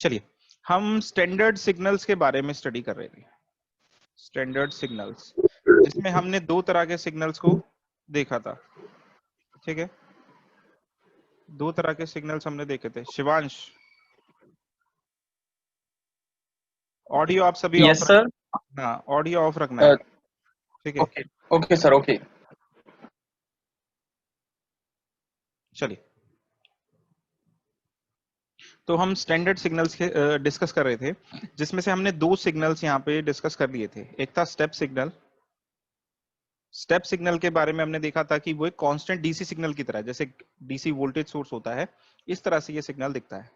चलिए, हम standard signals के बारे में स्टडी कर रहे थे। स्टैंडर्ड सिग्नल्स, जिसमें हमने दो तरह के सिग्नल्स को देखा था। ठीक है, दो तरह के सिग्नल्स हमने देखे थे। शिवांश, ऑडियो आप सभी ऑफ यस सर। रखना। हाँ, ऑडियो ऑफ रखना है। ठीक है, ओके ओके सर, ओके। चलिए, तो हम स्टैंडर्ड सिग्नल्स के डिस्कस कर रहे थे, जिसमें से हमने दो सिग्नल्स यहाँ पे डिस्कस कर लिए थे। एक था स्टेप सिग्नल। स्टेप सिग्नल के बारे में हमने देखा था कि वो एक कांस्टेंट डीसी सिग्नल की तरह, जैसे डीसी वोल्टेज सोर्स होता है, इस तरह से ये सिग्नल दिखता है।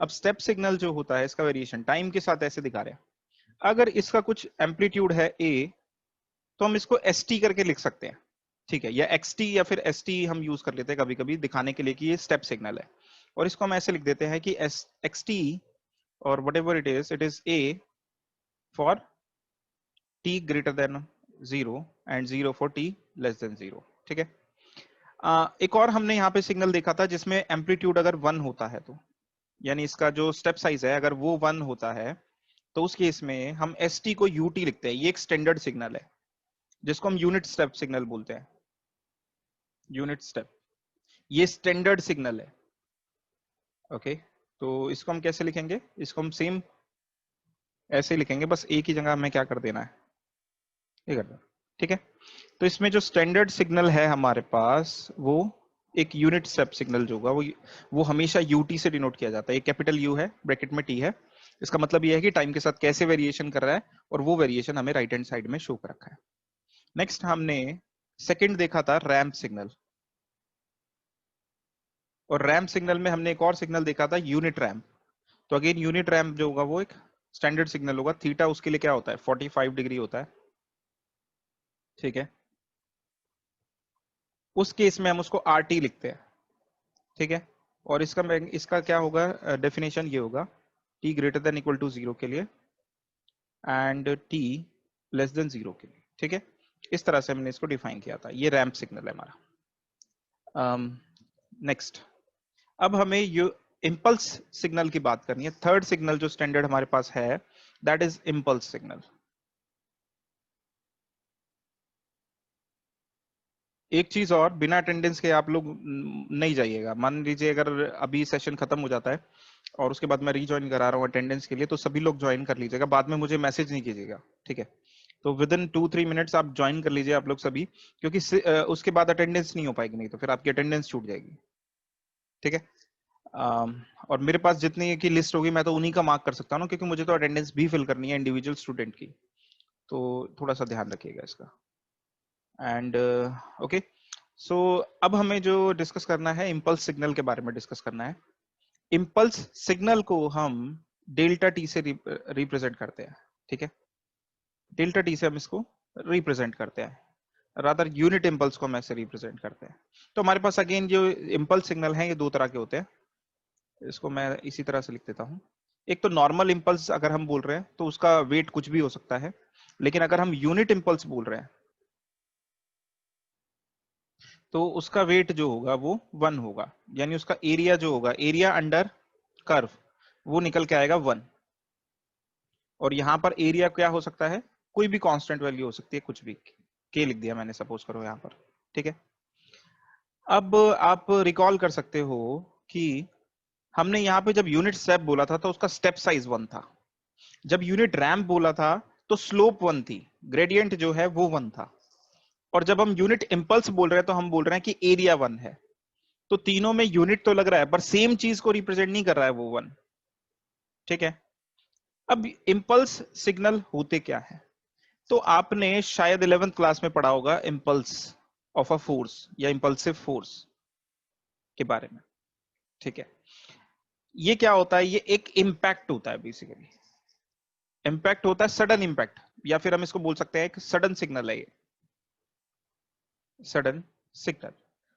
अब स्टेप सिग्नल जो होता है, इसका वेरिएशन टाइम के साथ ऐसे दिखा रहे हैं। अगर इसका कुछ एम्पलीट्यूड है ए, तो हम इसको एस टी करके लिख सकते हैं। ठीक है, या एक्स टी या फिर एस टी हम यूज कर लेते हैं कभी कभी दिखाने के लिए कि ये स्टेप सिग्नल है। और इसको हम ऐसे लिख देते हैं कि एस एक्स टी और what ever it is A for T greater than 0 and 0 for T less then 0। ठीक है, एक और हमने यहाँ पे सिग्नल देखा था जिसमें एम्पलीट्यूड अगर 1 होता है, तो यानी इसका जो स्टेप साइज है अगर वो 1 होता है, तो उस केस में हम एस टी को यू टी लिखते हैं। ये एक स्टैंडर्ड सिग्नल है जिसको हम यूनिट स्टेप सिग्नल बोलते हैं। यूनिट स्टेप, ये स्टैंडर्ड सिग्नल है। ओके, तो इसको हम कैसे लिखेंगे? इसको हम सेम ऐसे ही लिखेंगे, बस एक ही जगह हमें क्या कर देना है, ये कर देना। ठीक है, तो इसमें जो स्टैंडर्ड सिग्नल है हमारे पास, वो एक यूनिट स्टेप सिग्नल जो होगा वो हमेशा यूटी से डिनोट किया जाता है। ये कैपिटल यू है, ब्रैकेट में टी है। इसका मतलब ये है कि टाइम के साथ कैसे वेरिएशन कर रहा है, और वो वेरिएशन हमें राइट हैंड साइड में शो कर रखा है। नेक्स्ट हमने सेकंड देखा था रैंप सिग्नल, और रैंप सिग्नल में हमने एक और सिग्नल देखा था यूनिट रैंप। तो अगेन यूनिट रैंप जो होगा वो एक स्टैंडर्ड सिग्नल होगा। थीटा उसके लिए क्या होता है, 45 डिग्री होता है। ठीक है, उस केस में हम उसको आर टी लिखते हैं। ठीक है, और इसका क्या होगा, डेफिनेशन ये होगा, t greater than equal to 0 के लिए एंड t लेस देन 0 के लिए। ठीक है, इस तरह से हमने इसको डिफाइन किया था। ये रैंप सिग्नल है हमारा। नेक्स्ट, अब हमें ये इम्पल्स सिग्नल की बात करनी है। थर्ड सिग्नल जो स्टैंडर्ड हमारे पास है, दैट इज इम्पल्स सिग्नल। एक चीज और, बिना अटेंडेंस के आप लोग नहीं जाइएगा। मान लीजिए अगर अभी सेशन खत्म हो जाता है और उसके बाद मैं रीज्वाइन करा रहा हूँ अटेंडेंस के लिए, तो सभी लोग ज्वाइन कर लीजिएगा, बाद में मुझे मैसेज नहीं कीजिएगा। ठीक है, तो विद इन 2-3 मिनट्स आप ज्वाइन कर लीजिए आप लोग सभी, क्योंकि उसके बाद अटेंडेंस नहीं हो पाएगी, नहीं तो फिर आपकी अटेंडेंस छूट जाएगी। ठीक है, और मेरे पास जितनी की लिस्ट होगी मैं तो उन्हीं का मार्क कर सकता हूँ, क्योंकि मुझे तो अटेंडेंस भी फिल करनी है इंडिविजुअल स्टूडेंट की। तो थोड़ा सा ध्यान रखिएगा इसका। एंड ओके, सो अब हमें जो डिस्कस करना है, इम्पल्स सिग्नल के बारे में डिस्कस करना है। इम्पल्स सिग्नल को हम डेल्टा टी से रिप्रेजेंट करते हैं। ठीक है, डेल्टा टी से हम इसको रिप्रेजेंट करते हैं, रादर यूनिट इम्पल्स को हम ऐसे रिप्रेजेंट करते हैं। तो हमारे पास अगेन जो इम्पल्स सिग्नल है, ये दो तरह के होते हैं। इसको मैं इसी तरह से लिख देता हूँ। एक तो नॉर्मल इम्पल्स अगर हम बोल रहे हैं तो उसका वेट कुछ भी हो सकता है, लेकिन अगर हम यूनिट इम्पल्स बोल रहे हैं तो उसका वेट जो होगा वो 1 होगा। यानी उसका एरिया जो होगा, एरिया अंडर कर्व, वो निकल के आएगा 1। और यहां पर एरिया क्या हो सकता है, कोई भी कांस्टेंट वैल्यू हो सकती है, कुछ भी। के लिख दिया मैंने, सपोज करो यहां पर। ठीक है, अब आप रिकॉल कर सकते हो कि हमने यहाँ पे जब यूनिट स्टेप बोला था तो उसका स्टेप साइज 1 था। जब यूनिट रैंप बोला था तो स्लोप 1 थी, ग्रेडियंट जो है वो 1 था। और जब हम यूनिट इंपल्स बोल रहे हैं तो हम बोल रहे हैं कि एरिया 1 है। तो तीनों में यूनिट तो लग रहा है, पर सेम चीज को रिप्रेजेंट नहीं कर रहा है वो 1। ठीक है, अब इंपल्स सिग्नल होते क्या है, तो आपने शायद 11th क्लास में पढ़ा होगा इंपल्स ऑफ अ फोर्स या इंपल्सिव फोर्स के बारे में। ठीक है, ये क्या होता है, ये एक इंपैक्ट होता है बेसिकली। इंपैक्ट होता है सडन इंपैक्ट, या फिर हम इसको बोल सकते हैं एक सडन सिग्नल है ये। सडन सिग्नल,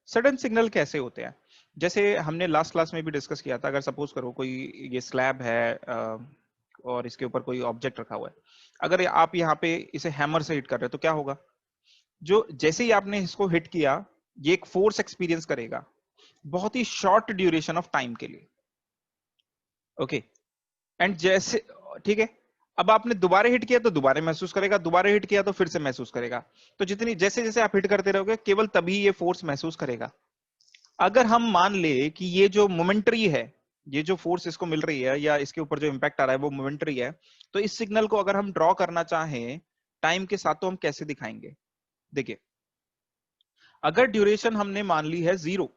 सडन सिग्नल कैसे होते हैं, जैसे हमने लास्ट क्लास में भी डिस्कस किया था। अगर सपोज करो कोई ये स्लैब है और इसके ऊपर कोई ऑब्जेक्ट रखा हुआ है, अगर आप यहाँ पे इसे हैमर से हिट कर रहे हो तो क्या होगा, जो जैसे ही आपने इसको हिट किया, ये एक फोर्स एक्सपीरियंस करेगा बहुत ही शॉर्ट ड्यूरेशन ऑफ टाइम के लिए। ओके, एंड जैसे, ठीक है, अब आपने दोबारा हिट किया तो दोबारा महसूस करेगा, दोबारा हिट किया तो फिर से महसूस करेगा। तो जितनी जैसे जैसे आप हिट करते रहोगे केवल तभी ये फोर्स महसूस करेगा। अगर हम मान ले कि ये जो मोमेंटरी है, ये जो फोर्स इसको मिल रही है या इसके ऊपर जो इंपैक्ट आ रहा है वो मोमेंटरी है, तो इस सिग्नल को अगर हम ड्रॉ करना चाहें टाइम के साथ तो हम कैसे दिखाएंगे? देखिए, अगर ड्यूरेशन हमने मान ली है 0,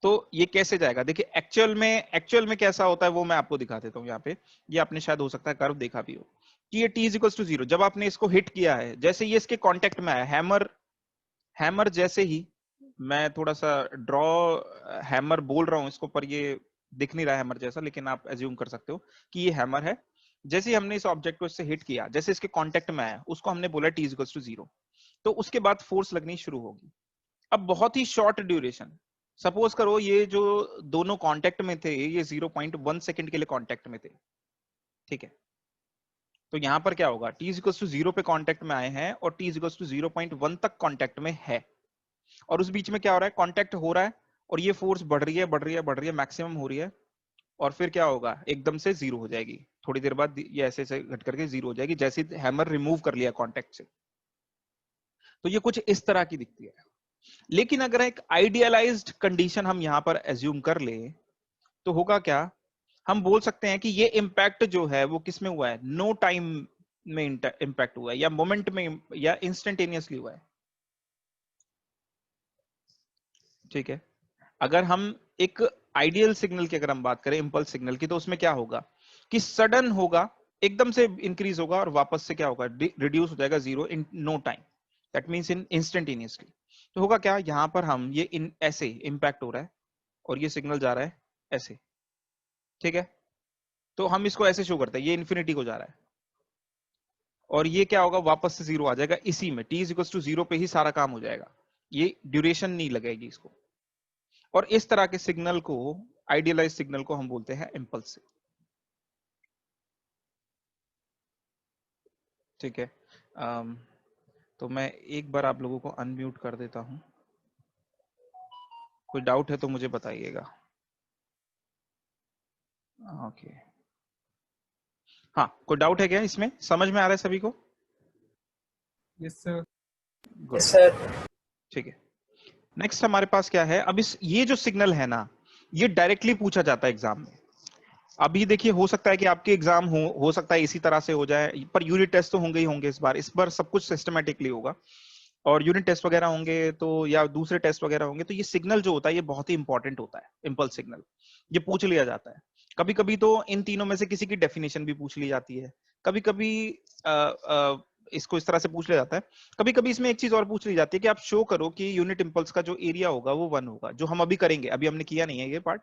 तो ये कैसे जाएगा? देखिए एक्चुअल में कैसा होता है वो मैं आपको दिखा देता हूं यहाँ पे। ये आपने शायद हो सकता है कर्व देखा भी हो कि ये t इक्वल टू 0, जब आपने इसको हिट किया है, जैसे ये इसके कांटेक्ट में आया, हैमर जैसे ही, मैं थोड़ा सा ड्रॉ हैमर बोल रहा हूं इसको, पर ये दिख नहीं रहा हैमर जैसा, लेकिन आप एज्यूम कर सकते हो कि ये हैमर है। जैसे ही हमने इस ऑब्जेक्ट को इससे हिट किया, जैसे इसके कांटेक्ट में आया, उसको हमने बोला t इक्वल टू 0, तो उसके बाद फोर्स लगनी शुरू होगी। अब बहुत ही शॉर्ट ड्यूरेशन, सपोज करो ये जो दोनों कांटेक्ट में थे ये 0.1 सेकंड के लिए कांटेक्ट में थे, ठीक है? तो यहां पर क्या होगा, t इक्वल टू 0 पे कांटेक्ट में आए हैं और t इक्वल टू 0.1 तक कांटेक्ट में है, और उस बीच में क्या हो रहा है, कांटेक्ट हो रहा है, और ये फोर्स बढ़ रही है बढ़ रही है बढ़ रही है, मैक्सिमम हो रही है, और फिर क्या होगा, एकदम से 0 हो जाएगी। थोड़ी देर बाद ये ऐसे ऐसे घट करके 0 हो जाएगी, जैसे हैमर रिमूव कर लिया कांटेक्ट से। तो ये कुछ इस तरह की दिखती है। लेकिन अगर एक आइडियलाइज्ड कंडीशन हम यहां पर एज्यूम कर ले, तो होगा क्या, हम बोल सकते हैं कि ये इंपैक्ट जो है वो किस में हुआ है, नो टाइम में इंपैक्ट हुआ है, या मोमेंट में, या इंस्टेंटेनियसली हुआ है, ठीक है? अगर हम एक आइडियल सिग्नल की अगर हम बात करें, इंपल्स सिग्नल की, तो उसमें क्या होगा कि सडन होगा, एकदम से इंक्रीज होगा और वापस से क्या होगा, रिड्यूस हो जाएगा 0 in no time, that means in instantaneously. तो होगा क्या, यहां पर हम ये इन ऐसे इंपैक्ट हो रहा है और ये सिग्नल जा रहा है ऐसे, ठीक है? तो हम इसको ऐसे शो करते हैं, ये इन्फिनिटी को जा रहा है, और ये क्या होगा, वापस से 0 आ जाएगा इसी में, t इक्वल टू 0 पे ही सारा काम हो जाएगा, ये ड्यूरेशन नहीं लगेगी इसको। और इस तरह के सिग्नल को, आइडियलाइज सिग्नल को हम बोलते हैं इम्पल्स, ठीक है? तो मैं एक बार आप लोगों को अनम्यूट कर देता हूं, कोई डाउट है तो मुझे बताइएगा। ओके, हाँ, कोई डाउट है क्या इसमें, समझ में आ रहा है सभी को? Yes sir. गुड सर, ठीक है। नेक्स्ट हमारे पास क्या है, अब इस ये जो सिग्नल है ना, ये डायरेक्टली पूछा जाता है एग्जाम में। अभी देखिए, हो सकता है कि आपके एग्जाम हो सकता है इसी तरह से हो जाए, पर यूनिट टेस्ट तो होंगे ही होंगे इस बार सब कुछ सिस्टमेटिकली होगा, और यूनिट टेस्ट वगैरह होंगे तो, या दूसरे टेस्ट वगैरह होंगे, तो ये सिग्नल जो होता है ये बहुत ही इंपॉर्टेंट होता है, इम्पल्स सिग्नल, ये पूछ लिया जाता है। कभी कभी तो इन तीनों में से किसी की डेफिनेशन भी पूछ ली जाती है, कभी कभी इसको इस तरह से पूछ लिया जाता है। कभी कभी इसमें एक चीज और पूछ ली जाती है कि आप शो करो कि यूनिट इम्पल्स का जो एरिया होगा वो 1 होगा, जो हम अभी करेंगे, अभी हमने किया नहीं है ये पार्ट,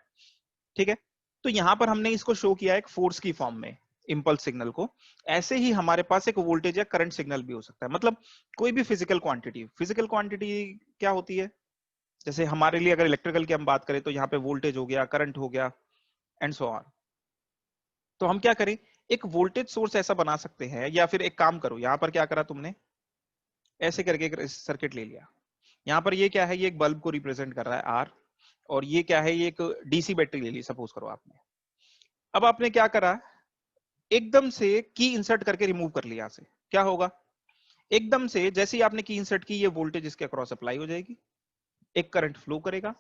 ठीक है? तो यहां पर हमने इसको शो किया एक फोर्स की फॉर्म में, इंपल्स सिग्नल को। ऐसे ही हमारे पास एक वोल्टेज या करंट सिग्नल भी हो सकता है, मतलब कोई भी फिजिकल क्वांटिटी क्या होती है, जैसे हमारे लिए अगर इलेक्ट्रिकल की हम बात करें तो यहाँ पे वोल्टेज हो गया, करंट हो गया, एंड सो ऑन। तो हम क्या करें, एक वोल्टेज सोर्स ऐसा बना सकते हैं, या फिर एक काम करो, यहाँ पर क्या करा तुमने, ऐसे करके एक सर्किट ले लिया। यहाँ पर ये क्या है, ये एक बल्ब को रिप्रेजेंट कर रहा है आर, और ये क्या है, ये एक डीसी बैटरी ले ली सपोज करो आपने। अब आपने क्या करा, एकदम से की इंसर्ट करके रिमूव कर लिया, से क्या होगा, एकदम से जैसे ही आपने की इंसर्ट की, ये वोल्टेज इसके अक्रॉस अप्लाई हो जाएगी, एक करंट फ्लो करेगा,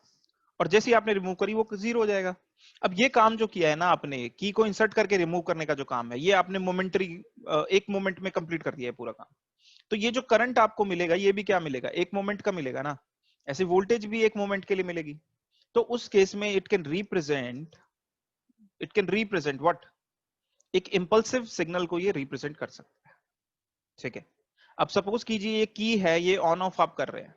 और जैसे ही आपने रिमूव करी वो 0 हो जाएगा। अब ये काम जो किया है ना आपने, की को इंसर्ट करके रिमूव करने का जो काम है, ये आपने मोमेंटरी, एक मोमेंट में कंप्लीट कर दिया है पूरा काम। तो ये जो करंट आपको मिलेगा ये भी क्या मिलेगा, एक मोमेंट का मिलेगा ना, ऐसे वोल्टेज भी एक मोमेंट के लिए मिलेगी। तो उस केस में इट कैन रिप्रेजेंट व्हाट, एक इंपल्सिव सिग्नल को ये रिप्रेजेंट कर सकता है, ठीक है? अब सपोज कीजिए ये की है, ये ऑन ऑफ आप कर रहे हैं,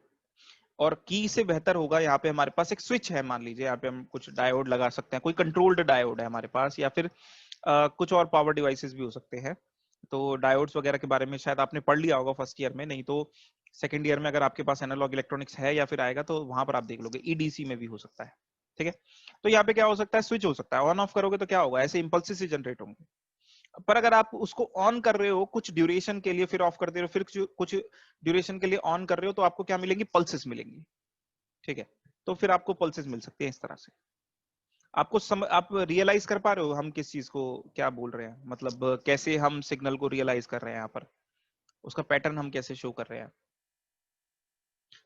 और की से बेहतर होगा, यहाँ पे हमारे पास एक स्विच है, मान लीजिए यहाँ पे हम कुछ डायोड लगा सकते हैं, कोई कंट्रोल्ड डायोड है हमारे पास, या फिर कुछ और पावर डिवाइसेस भी हो सकते हैं। तो डायोड्स वगैरह के बारे में शायद आपने पढ़ लिया होगा फर्स्ट ईयर में, नहीं तो सेकंड ईयर में अगर आपके पास एनालॉग इलेक्ट्रॉनिक्स है या फिर आएगा तो वहां पर आप देख लोगे, ईडीसी में भी हो सकता है, ठीक है? तो यहाँ पे क्या हो सकता है, स्विच हो सकता है, ऑन ऑफ करोगे तो क्या होगा, ऐसे इंपल्सेस ही जनरेट होंगे। पर अगर आप उसको ऑन कर रहे हो कुछ ड्यूरेशन के लिए, फिर ऑफ कर दे रहे हो, फिर कुछ ड्यूरेशन के लिए ऑन कर रहे हो, तो आपको क्या मिलेंगी, पल्सेस मिलेंगी, ठीक है? तो फिर आपको पल्सेस मिल सकती है इस तरह से। आप रियलाइज कर पा रहे हो हम किस चीज को क्या बोल रहे हैं, मतलब कैसे हम सिग्नल को रियलाइज कर रहे हैं, यहाँ पर उसका पैटर्न हम कैसे शो कर रहे हैं.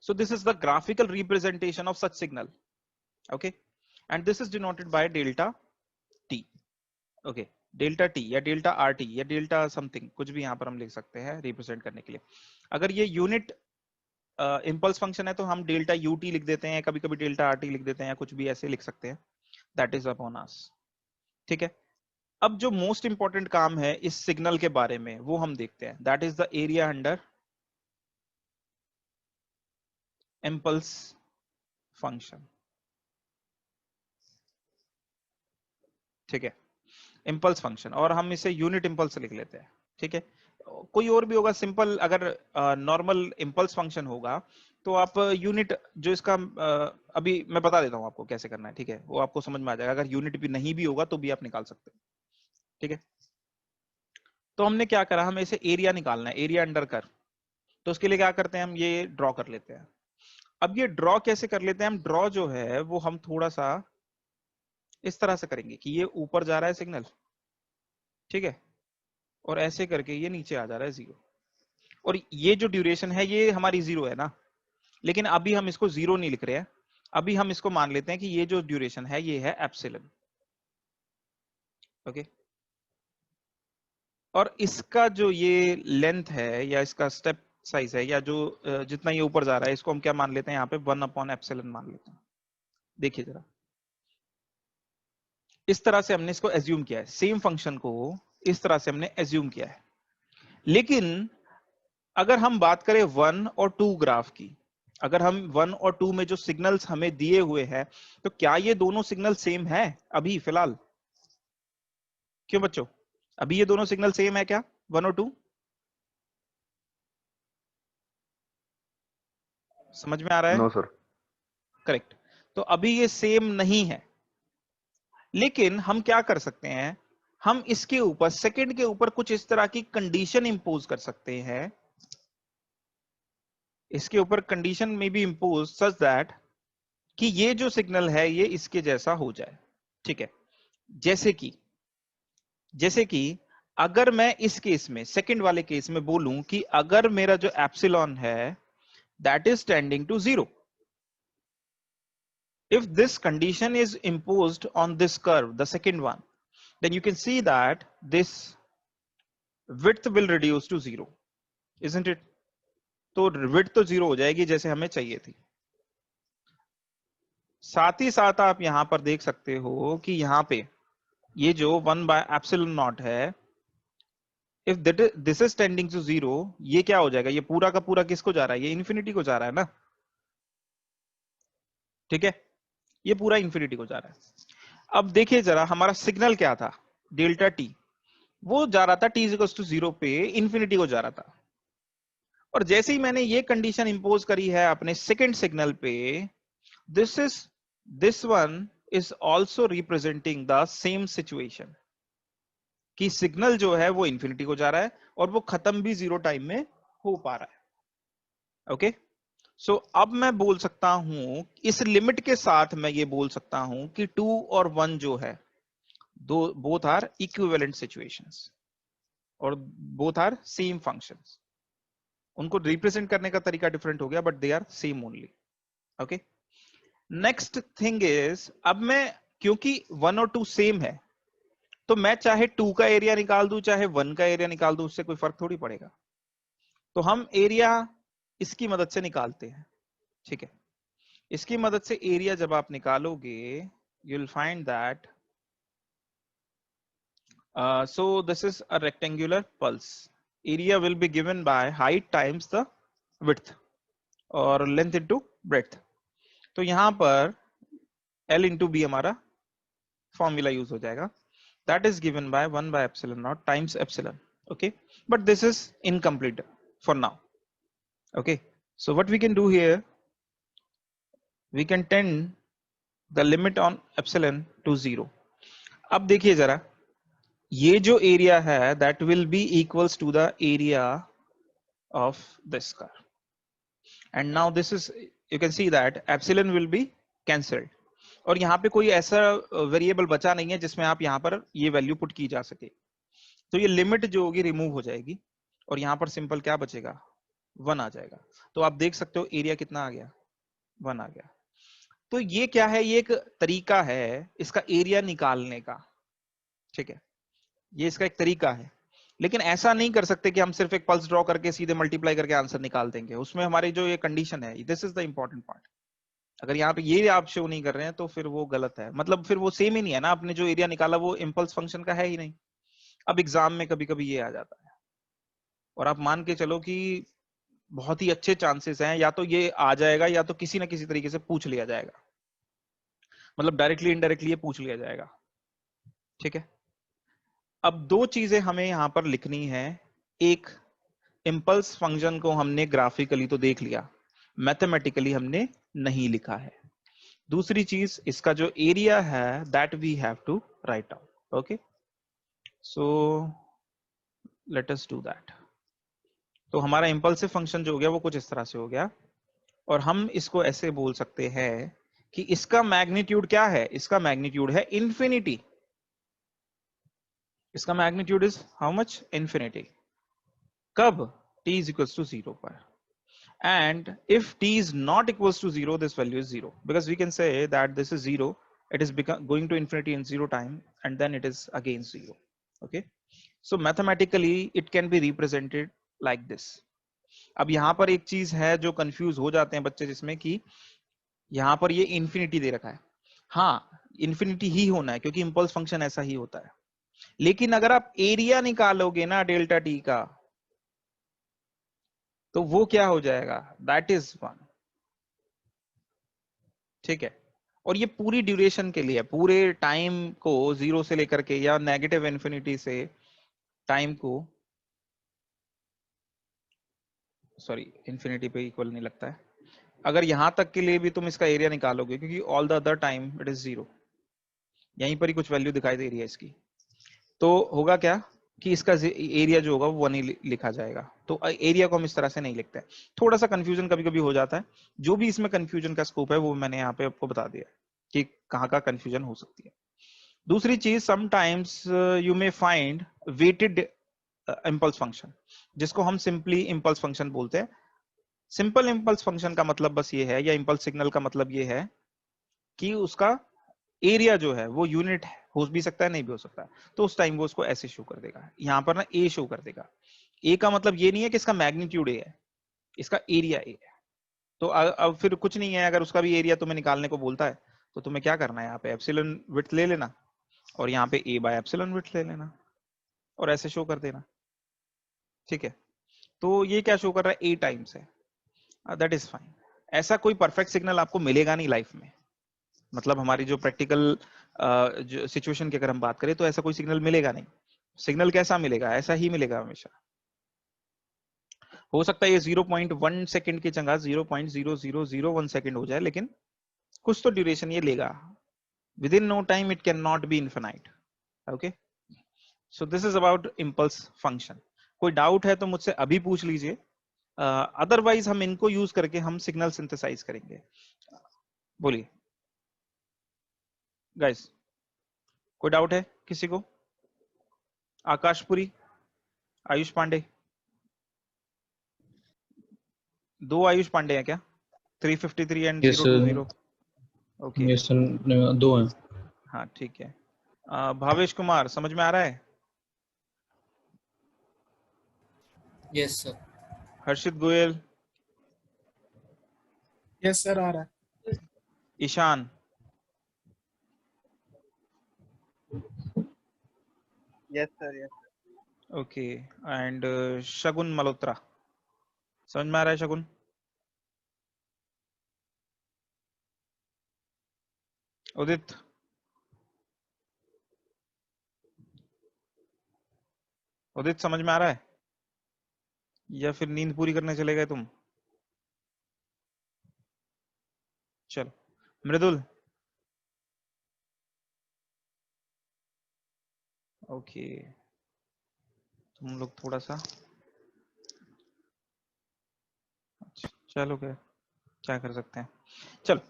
So this is the graphical representation of such signal. Okay, and this is denoted by delta t. Okay, delta t या delta rt या delta something, कुछ भी यहाँ पर हम लिख सकते हैं रिप्रेजेंट करने के लिए. अगर ये यूनिट इम्पल्स फंक्शन है तो हम डेल्टा ut लिख देते हैं, कभी कभी डेल्टा rt लिख देते हैं, या कुछ भी ऐसे लिख सकते हैं. That is upon us. ठीक है. अब जो मोस्ट इंपॉर्टेंट काम है इस सिग्नल के बारे में वो हम देखते हैं. That is the area under impulse function. ठीक है, इम्पल्स फंक्शन, और हम इसे यूनिट इम्पल्स लिख लेते हैं. ठीक है, कोई और भी होगा सिंपल. अगर नॉर्मल इम्पल्स फंक्शन होगा तो आप यूनिट जो इसका अभी मैं बता देता हूं आपको कैसे करना है. ठीक है, वो आपको समझ में आ जाएगा. अगर यूनिट भी नहीं भी होगा तो भी आप निकाल सकते हैं. ठीक है, तो हमने क्या करा, हमें इसे एरिया निकालना है, एरिया अंडर कर. तो उसके लिए क्या करते हैं, हम ये ड्रॉ कर लेते हैं. अब ये ड्रॉ कैसे कर लेते हैं हम, ड्रॉ जो है वो हम थोड़ा सा इस तरह से करेंगे कि ये ऊपर जा रहा है सिग्नल. ठीक है, और ऐसे करके ये नीचे आ जा रहा है 0. और ये जो ड्यूरेशन है ये हमारी 0 है ना, लेकिन अभी हम इसको 0 नहीं लिख रहे हैं. अभी हम इसको मान लेते हैं कि ये जो ड्यूरेशन है ये है एप्सिलॉन. ओके, और इसका जो ये लेंथ है या इसका स्टेप साइज है या जो जितना ये ऊपर जा रहा है इसको हम क्या मान लेते हैं यहाँ पे 1 अपॉन एप्सिलॉन मान लेते हैं. देखिए जरा, इस तरह से हमने इसको एज्यूम किया है, सेम फंक्शन को इस तरह से हमने एज्यूम किया है. लेकिन अगर हम बात करें 1 और 2 ग्राफ की, अगर हम 1 और 2 में जो सिग्नल्स हमें दिए हुए हैं तो क्या ये दोनों सिग्नल सेम है अभी फिलहाल? क्यों बच्चों, अभी ये दोनों सिग्नल सेम है क्या 1 और 2? समझ में आ रहा है? No sir. करेक्ट. तो अभी ये सेम नहीं है, लेकिन हम क्या कर सकते हैं, हम इसके ऊपर सेकंड के ऊपर कुछ इस तरह की कंडीशन इंपोज कर सकते हैं. इसके ऊपर कंडीशन में भी इंपोज सच दैट कि ये जो सिग्नल है ये इसके जैसा हो जाए. ठीक है, जैसे कि अगर मैं इस केस में सेकंड वाले केस में बोलूं कि अगर मेरा जो एप्सिलॉन है that is tending to 0, if this condition is imposed on this curve, the second one, then you can see that this width will reduce to 0, isn't it? तो width तो 0 हो जाएगी जैसे हमें चाहिए थी. साथ ही साथ आप यहां पर देख सकते हो कि यहां पे ये जो 1 by epsilon naught है, if this is tending to 0, ये क्या हो जाएगा, ये पूरा का पूरा किसको जा रहा है, ये इन्फिनिटी को जा रहा है ना. ठीक है, ये पूरा इन्फिनिटी को जा रहा है. अब देखिए जरा, हमारा सिग्नल क्या था, डेल्टा टी, वो जा रहा था t इक्वल्स टू 0 पे इन्फिनिटी को जा रहा था. और जैसे ही मैंने ये कंडीशन इंपोज करी है अपने सेकंड सिग्नल पे, this one is also representing the same situation कि सिग्नल जो है वो इन्फिनिटी को जा रहा है और वो खत्म भी 0 टाइम में हो पा रहा है. ओके, सो अब मैं बोल सकता हूं, इस लिमिट के साथ मैं ये बोल सकता हूं कि 2 और 1 जो है दो बोथ आर इक्विवेलेंट सिचुएशंस और बोथ आर सेम फंक्शंस. उनको रिप्रेजेंट करने का तरीका डिफरेंट हो गया but they are same only. Okay, next thing is, अब मैं क्योंकि 1 और 2 सेम है तो मैं चाहे 2 का एरिया निकाल दूं चाहे 1 का एरिया निकाल दूं, उससे कोई फर्क थोड़ी पड़ेगा. तो हम एरिया इसकी मदद से निकालते हैं. ठीक है, इसकी मदद से एरिया जब आप निकालोगे you will find that so this is a rectangular pulse. Area will be given by height times the width or length into breadth. तो यहां पर L into B हमारा फॉर्मूला यूज हो जाएगा. That is given by 1 by epsilon naught times epsilon. Okay, but this is incomplete for now. Okay, so what we can do here, we can tend the limit on epsilon to 0. अब देखिए जरा, ये जो area है that will be equals to the area of this curve, and now this is, you can see that epsilon will be cancelled. और यहाँ पे कोई ऐसा वेरिएबल बचा नहीं है जिसमें आप यहाँ पर ये वैल्यू पुट की जा सके, तो ये लिमिट जो होगी रिमूव हो जाएगी और यहाँ पर सिंपल क्या बचेगा, 1 आ जाएगा। तो आप देख सकते हो एरिया कितना आ गया, 1 आ गया। तो ये क्या है, ये एक तरीका है इसका एरिया निकालने का, ठीक है, ये इसका एक तरीका है। लेकिन ऐसा नहीं कर सकते कि हम सिर्फ एक पल्स ड्रॉ करके सीधे मल्टीप्लाई करके आंसर निकाल देंगे, उसमें हमारी जो ये कंडीशन है, this is the important part. अगर यहाँ पे ये आप शो नहीं कर रहे हैं तो फिर वो गलत है, मतलब फिर वो सेम ही नहीं है ना, आपने जो एरिया निकाला वो इम्पल्स फंक्शन का है ही नहीं। अब एग्जाम में कभी कभी ये आ जाता है, और आप मान के चलो कि बहुत ही अच्छे चांसेस हैं या तो ये आ जाएगा या तो किसी ना किसी तरीके से पूछ लिया जाएगा, मतलब डायरेक्टली इनडायरेक्टली ये पूछ लिया जाएगा, ठीक है। अब दो चीजें हमें यहां पर लिखनी है, एक इम्पल्स फंक्शन को हमने ग्राफिकली तो देख लिया, मैथमेटिकली हमने नहीं लिखा है। दूसरी चीज इसका जो एरिया है that we have to write down. Okay, so let us do that. तो हमारा इंपल्सिव फंक्शन जो हो गया वो कुछ इस तरह से हो गया, और हम इसको ऐसे बोल सकते हैं कि इसका मैग्नीट्यूड क्या है, इसका मैग्नीट्यूड है इंफिनिटी। इसका magnitude is how much, infinity. कब, t is equals to 0 पर। And if t is not equals to 0, this value is 0, because we can say that this is 0, it is going to infinity in 0 time, and then it is again 0. Okay, so mathematically it can be represented like this. अब यहाँ पर एक चीज है जो confuse हो जाते हैं बच्चे, जिसमें कि यहाँ पर ये इंफिनिटी दे रखा है, हाँ इंफिनिटी ही होना है क्योंकि इंपल्स फंक्शन ऐसा ही होता है, लेकिन अगर आप एरिया निकालोगे ना डेल्टा टी का, तो वो क्या हो जाएगा, दैट इज 1, ठीक है। और ये पूरी ड्यूरेशन के लिए, पूरे टाइम को 0 से लेकर के या नेगेटिव इन्फिनिटी से टाइम को, सॉरी इन्फिनिटी पे इक्वल नहीं लगता है, अगर यहां तक के लिए भी तुम इसका एरिया निकालोगे, क्योंकि all the other time it is 0, यहीं पर ही कुछ वैल्यू दिखाई दे रही है इसकी, तो होगा क्या कि इसका एरिया जो होगा वो 1 ही लिखा जाएगा। तो एरिया को हम इस तरह से नहीं लिखते हैं, थोड़ा सा कंफ्यूजन कभी कभी हो जाता है, जो भी इसमें कंफ्यूजन का स्कोप है वो मैंने यहाँ पे आपको बता दिया कि कहाँ का कंफ्यूजन हो सकती है। दूसरी चीज, sometimes you may find weighted impulse function, जिसको हम सिंपली इंपल्स फंक्शन बोलते हैं। सिंपल इंपल्स फंक्शन का मतलब बस ये है, या इंपल्स सिग्नल का मतलब ये है कि उसका एरिया जो है वो यूनिट हो भी सकता है, नहीं भी हो सकता है, तो उस टाइम वो उसको ऐसे शो कर देगा, यहाँ पर ना ए शो कर देगा। ए का मतलब ये नहीं है कि इसका मैग्नीट्यूड ए है, इसका एरिया ए है। तो अब फिर कुछ नहीं है, अगर उसका भी एरिया तुम्हें निकालने को बोलता है तो तुम्हें क्या करना है, यहाँ पे एप्सिलॉन विड्थ ले लेना और यहाँ पे ए बाय एप्सिलॉन विड्थ ले लेना और ऐसे शो कर देना, ठीक है। तो ये क्या शो कर रहा है, ए टाइम्स है, दैट इज फाइन। ऐसा कोई परफेक्ट सिग्नल आपको मिलेगा नहीं लाइफ में, मतलब हमारी जो प्रैक्टिकल जो सिचुएशन की अगर हम बात करें तो ऐसा कोई सिग्नल मिलेगा नहीं। सिग्नल कैसा मिलेगा, ऐसा ही मिलेगा हमेशा। हो सकता है ये 0.1 सेकंड की जगह 0.0001 सेकंड हो जाए, लेकिन कुछ तो ड्यूरेशन ये लेगा। Within no time it can not be infinite. Okay, so this is about impulse function. कोई डाउट है तो मुझसे अभी पूछ लीजिए, अदरवाइज हम इनको यूज करके हम सिग्नल सिंथेसाइज करेंगे। बोलिए गाइस, कोई डाउट है किसी को? आकाशपुरी, आयुष पांडे, दो आयुष पांडे हैं क्या, 353 एंड यस 020? ओके, यस दो हैं। हाँ ठीक है। भावेश कुमार, समझ में आ रहा है? Yes sir. Harshit Goyal, yes sir आ रहा है। Ishan, yes sir, yes. Okay, and Shagun Malhotra, समझ में आ रहा है शगुन? उदित, उदित समझ में आ रहा है या फिर नींद पूरी करने चले गए तुम? चलो, मृदुल, ओके, तुम लोग थोड़ा सा, अच्छा, चलो क्या क्या कर सकते हैं, चलो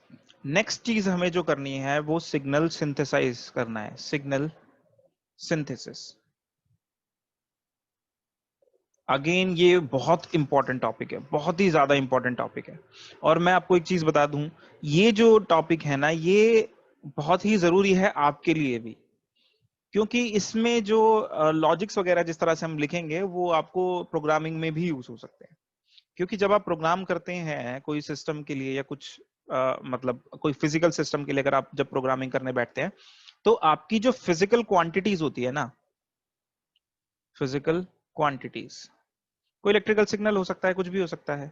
नेक्स्ट चीज हमें जो करनी है वो सिग्नल सिंथेसाइज करना है, सिग्नल सिंथेसिस। अगेन ये बहुत इंपॉर्टेंट टॉपिक है, बहुत ही ज्यादा इंपॉर्टेंट टॉपिक है। और मैं आपको एक चीज बता दूं, ये जो टॉपिक है ना, ये बहुत ही जरूरी है आपके लिए भी, क्योंकि इसमें जो लॉजिक्स वगैरह जिस तरह से हम लिखेंगे वो आपको प्रोग्रामिंग में भी यूज हो सकते हैं। क्योंकि जब आप प्रोग्राम करते हैं कोई सिस्टम के लिए या कुछ मतलब कोई फिजिकल सिस्टम के लिए, अगर आप जब प्रोग्रामिंग करने बैठते हैं तो आपकी जो फिजिकल क्वांटिटीज होती है ना, फिजिकल क्वांटिटीज, कोई इलेक्ट्रिकल सिग्नल हो सकता है, कुछ भी हो सकता है,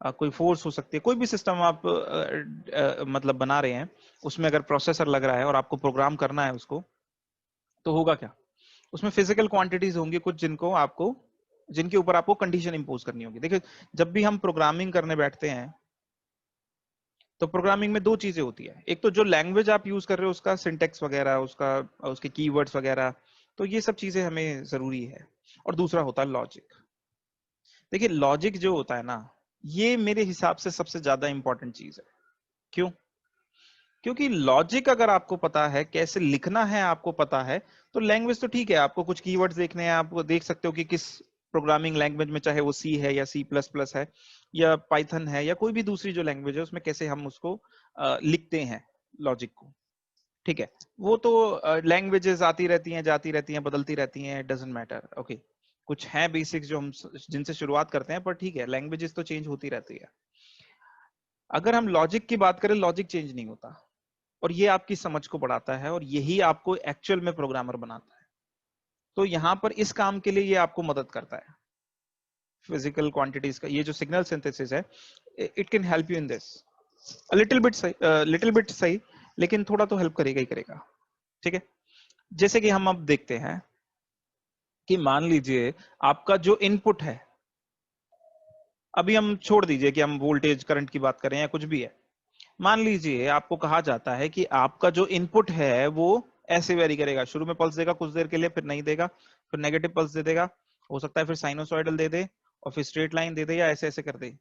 कोई फोर्स हो सकती है, कोई भी सिस्टम आप मतलब बना रहे हैं, उसमें अगर प्रोसेसर लग रहा है और आपको प्रोग्राम करना है उसको, तो होगा क्या, उसमें फिजिकल क्वांटिटीज होंगी कुछ, जिनको आपको, जिनके ऊपर आपको कंडीशन इंपोज करनी होगी। देखिए, जब भी हम प्रोग्रामिंग करने बैठते हैं तो प्रोग्रामिंग में दो चीजें होती है, एक तो जो लैंग्वेज आप यूज कर रहे हो उसका सिंटेक्स वगैरह, उसका उसके कीवर्ड्स वगैरह, तो ये सब चीजें हमें जरूरी है, और दूसरा होता है लॉजिक। देखिए, लॉजिक जो होता है ना, ये मेरे हिसाब से सबसे ज्यादा इंपॉर्टेंट चीज है। क्यों? क्योंकि लॉजिक अगर आपको पता है, कैसे लिखना है आपको पता है, तो लैंग्वेज तो ठीक है, आपको कुछ कीवर्ड्स देखने हैं, आप देख सकते हो कि किस प्रोग्रामिंग लैंग्वेज में, चाहे वो सी है या सी प्लस प्लस है या पाइथन है या कोई भी दूसरी जो लैंग्वेज है, उसमें कैसे हम उसको लिखते हैं लॉजिक को। ठीक है, वो तो लैंग्वेजेस आती रहती हैं, जाती रहती हैं, बदलती रहती हैं, डजंट मैटर। ओके, कुछ है बेसिक्स जो हम जिनसे शुरुआत करते हैं, पर ठीक है, लैंग्वेजेस तो चेंज होती रहती है। अगर हम लॉजिक की बात करें, लॉजिक चेंज नहीं होता, और ये आपकी समझ को बढ़ाता है, और यही आपको एक्चुअल में प्रोग्रामर बनाता है। तो यहाँ पर इस काम के लिए ये आपको मदद करता है, फिजिकल क्वांटिटीज का ये जो सिग्नल सिंथेसिस है, it can help you in this little bit सही, लिटिल बिट सही, लेकिन थोड़ा तो हेल्प करेगा ही करेगा। ठीक है, जैसे कि हम अब देखते हैं कि मान लीजिए आपका जो इनपुट है, अभी हम छोड़ दीजिए कि हम वोल्टेज करंट की बात करें या कुछ भी है, मान लीजिए आपको कहा जाता है कि आपका जो इनपुट है वो ऐसे वेरी करेगा, शुरू में पल्स देगा कुछ देर के लिए, फिर नहीं देगा, फिर नेगेटिव पल्स दे देगा, हो सकता है फिर साइनोसॉइडल दे दे, और फिर स्ट्रेट लाइन दे दे, या ऐसे ऐसे कर दे।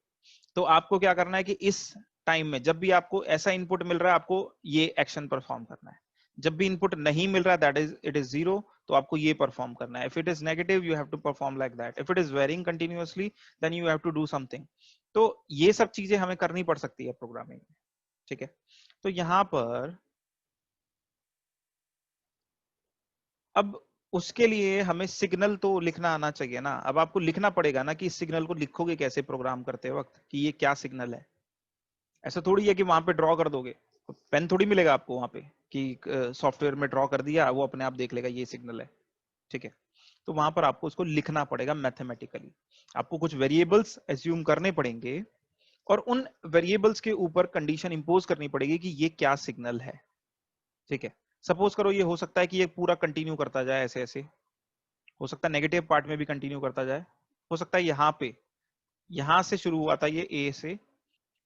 तो आपको क्या करना है कि इस टाइम में जब भी आपको ऐसा इनपुट मिल रहा है, आपको ये एक्शन परफॉर्म करना है। जब भी इनपुट नहीं मिल रहा है, that is it is zero, तो आपको ये परफॉर्म करना है। If it is negative, you have to perform like that. If it is varying continuously, then you have to do something. तो ये सब चीजें हमें करनी पड़ सकती है प्रोग्रामिंग में। ठीक है, तो यहां पर अब उसके लिए हमें सिग्नल तो लिखना आना चाहिए ना। अब आपको लिखना पड़ेगा ना कि इस सिग्नल को लिखोगे कैसे प्रोग्राम करते वक्त, कि ये क्या सिग्नल है। ऐसा थोड़ी है कि वहां पे ड्रॉ कर दोगे, पेन थोड़ी मिलेगा आपको वहां पे कि सॉफ्टवेयर में ड्रॉ कर दिया, वो अपने आप देख लेगा ये सिग्नल है। ठीक है, तो वहां पर आपको उसको लिखना पड़ेगा मैथमेटिकली। आपको कुछ वेरिएबल्स एज्यूम करने पड़ेंगे, और उन वेरिएबल्स के ऊपर कंडीशन इंपोज करनी पड़ेगी कि ये क्या सिग्नल है। ठीक है, सपोज करो ये हो सकता है कि ये पूरा कंटिन्यू करता जाए ऐसे ऐसे, हो सकता है नेगेटिव पार्ट में भी कंटिन्यू करता जाए, हो सकता है यहाँ पे, यहां से शुरू हुआ था ये ए से,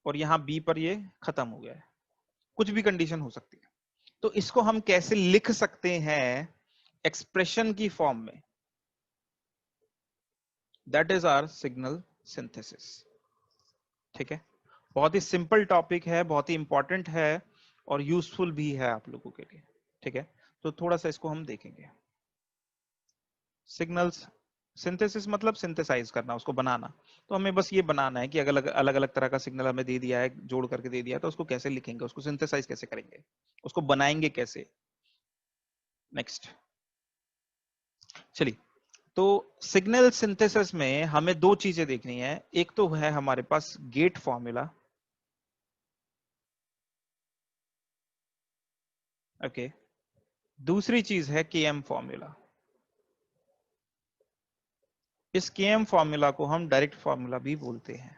और यहाँ बी पर ये खत्म हो गया है, कुछ भी कंडीशन हो सकती है। तो इसको हम कैसे लिख सकते हैं एक्सप्रेशन की फॉर्म में, that is our signal synthesis. ठीक है, बहुत ही सिंपल टॉपिक है, बहुत ही इंपॉर्टेंट है, और यूजफुल भी है आप लोगों के लिए। ठीक है, तो थोड़ा सा इसको हम देखेंगे। सिग्नल्स सिंथेसिस मतलब सिंथेसाइज करना, उसको बनाना। तो हमें बस ये बनाना है कि अलग अलग अलग तरह का सिग्नल हमें दे दिया है, जोड़ करके दे दिया है, तो उसको कैसे लिखेंगे, उसको सिंथेसाइज कैसे करेंगे, उसको बनाएंगे कैसे। नेक्स्ट, चलिए, तो सिग्नल सिंथेसिस में हमें दो चीजें देखनी है। एक तो है हमारे पास गेट फॉर्मूला, ओके, दूसरी चीज है केएम फॉर्मूला। इस केएम फॉर्मूला को हम डायरेक्ट फॉर्मूला भी बोलते हैं।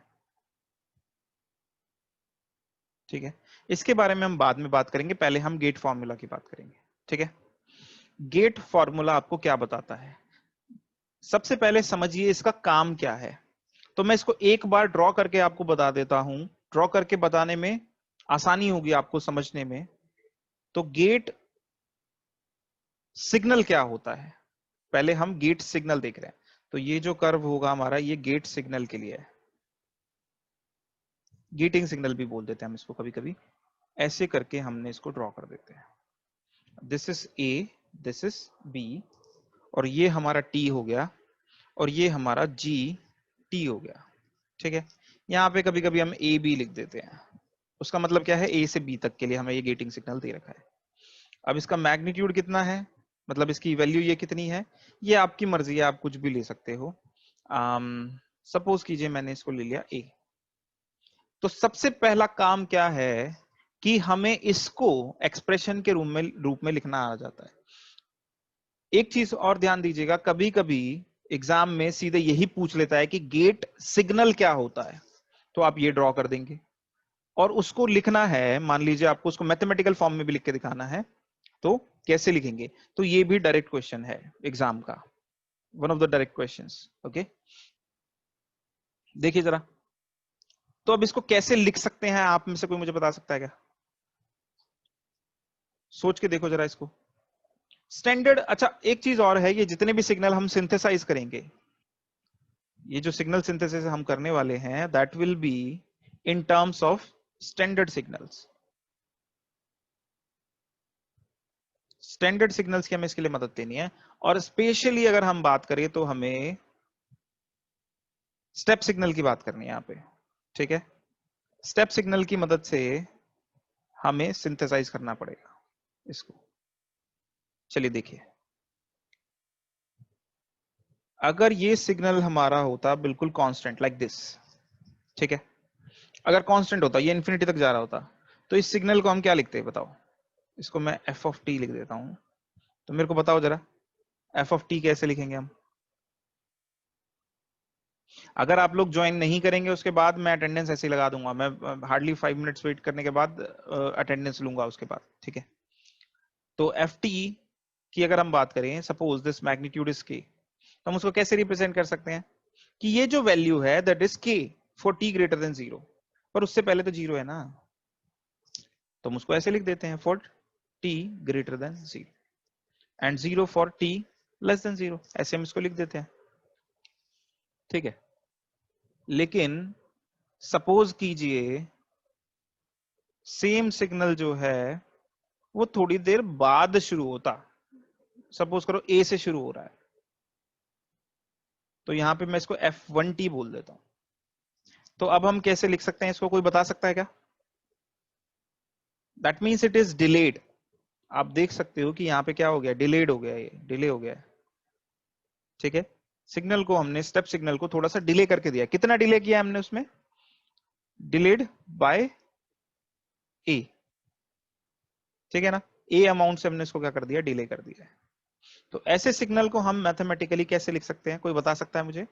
ठीक है, इसके बारे में हम बाद में बात करेंगे, पहले हम गेट फॉर्मूला की बात करेंगे। ठीक है, गेट फॉर्मूला आपको क्या बताता है, सबसे पहले समझिए इसका काम क्या है। तो मैं इसको एक बार ड्रॉ करके आपको बता देता हूं, ड्रॉ करके बताने में आसानी होगी आपको समझने में। तो गेट सिग्नल क्या होता है, पहले हम गेट सिग्नल देख रहे हैं। तो ये जो कर्व होगा हमारा, ये गेट सिग्नल के लिए है, गेटिंग सिग्नल भी बोल देते हैं हम इसको कभी कभी। ऐसे करके हमने इसको ड्रॉ कर देते हैं। This is a, this is b, और ये हमारा टी हो गया, और ये हमारा जी टी हो गया। ठीक है, यहाँ पे कभी कभी हम ए बी लिख देते हैं, उसका मतलब क्या है, ए से बी तक के लिए हमें ये गेटिंग सिग्नल दे रखा है। अब इसका मैग्नीट्यूड कितना है, मतलब इसकी वैल्यू ये कितनी है, ये आपकी मर्जी है, आप कुछ भी ले सकते हो। सपोज कीजिए मैंने इसको ले लिया ए। तो सबसे पहला काम क्या है कि हमें इसको एक्सप्रेशन के रूप में लिखना आ जाता है। एक चीज और ध्यान दीजिएगा, कभी कभी एग्जाम में सीधे यही पूछ लेता है कि गेट सिग्नल क्या होता है, तो आप ये ड्रॉ कर देंगे और उसको लिखना है, मान लीजिए आपको उसको मैथमेटिकल फॉर्म में भी लिख के दिखाना है, तो कैसे लिखेंगे? तो ये भी डायरेक्ट क्वेश्चन है एग्जाम का, one of the direct questions. Okay, देखिए जरा, तो अब इसको कैसे लिख सकते हैं, आप में से कोई मुझे बता सकता है क्या? सोच के देखो जरा इसको। स्टैंडर्ड, अच्छा एक चीज और है, ये जितने भी सिग्नल हम सिंथेसाइज करेंगे, ये जो सिग्नल सिंथेसिस हम करने वाले हैं, that will be in terms of standard signals. Standard signals की हमें इसके लिए मदद देनी है, और स्पेशली अगर हम बात करें तो हमें स्टेप सिग्नल की बात करनी है यहाँ पे। ठीक है, स्टेप सिग्नल की मदद से हमें सिंथेसाइज करना पड़ेगा इसको। चलिए देखिए, अगर ये सिग्नल हमारा होता बिल्कुल कांस्टेंट लाइक दिस, ठीक है, अगर कांस्टेंट होता, ये इन्फिनिटी तक जा रहा होता, तो इस सिग्नल को हम क्या लिखते हैं बताओ? इसको मैं एफ ऑफ टी लिख देता हूं, तो मेरे को बताओ जरा एफ ऑफ टी कैसे लिखेंगे हम? अगर आप लोग ज्वाइन नहीं करेंगे उसके बाद मैं अटेंडेंस ऐसे ही लगा दूंगा, मैं हार्डली 5 मिनट्स वेट करने के बाद अटेंडेंस लूंगा उसके बाद। ठीक है, तो एफ टी की अगर हम बात करें, सपोज दिस मैग्नीट्यूड इज के, तो हम उसको कैसे रिप्रेजेंट कर सकते हैं कि ये जो वैल्यू है दैट इज के फॉर टी ग्रेटर देन 0, पर उससे पहले तो 0 है ना, तो हम उसको ऐसे लिख देते हैं for T greater than 0 and 0 for T less then 0, ऐसे हम इसको लिख देते हैं। ठीक है, लेकिन सपोज कीजिए सेम सिग्नल जो है वो थोड़ी देर बाद शुरू होता, सपोज करो ए से शुरू हो रहा है, तो यहां पे मैं इसको F1T बोल देता हूं। तो अब हम कैसे लिख सकते हैं इसको, कोई बता सकता है क्या? That means it is delayed. आप देख सकते हो कि यहाँ पे क्या हो गया, डिलेड हो गया, ये डिले हो गया है। ठीक है, सिग्नल को हमने, स्टेप सिग्नल को थोड़ा सा डिले करके दिया। कितना डिले किया हमने उसमें? डिलेड बाय ए। ठीक है ना, ए अमाउंट से हमने इसको क्या कर दिया, डिले कर दिया है। तो ऐसे सिग्नल को हम मैथमेटिकली कैसे लिख सकते हैं, कोई बता सकता है मुझे?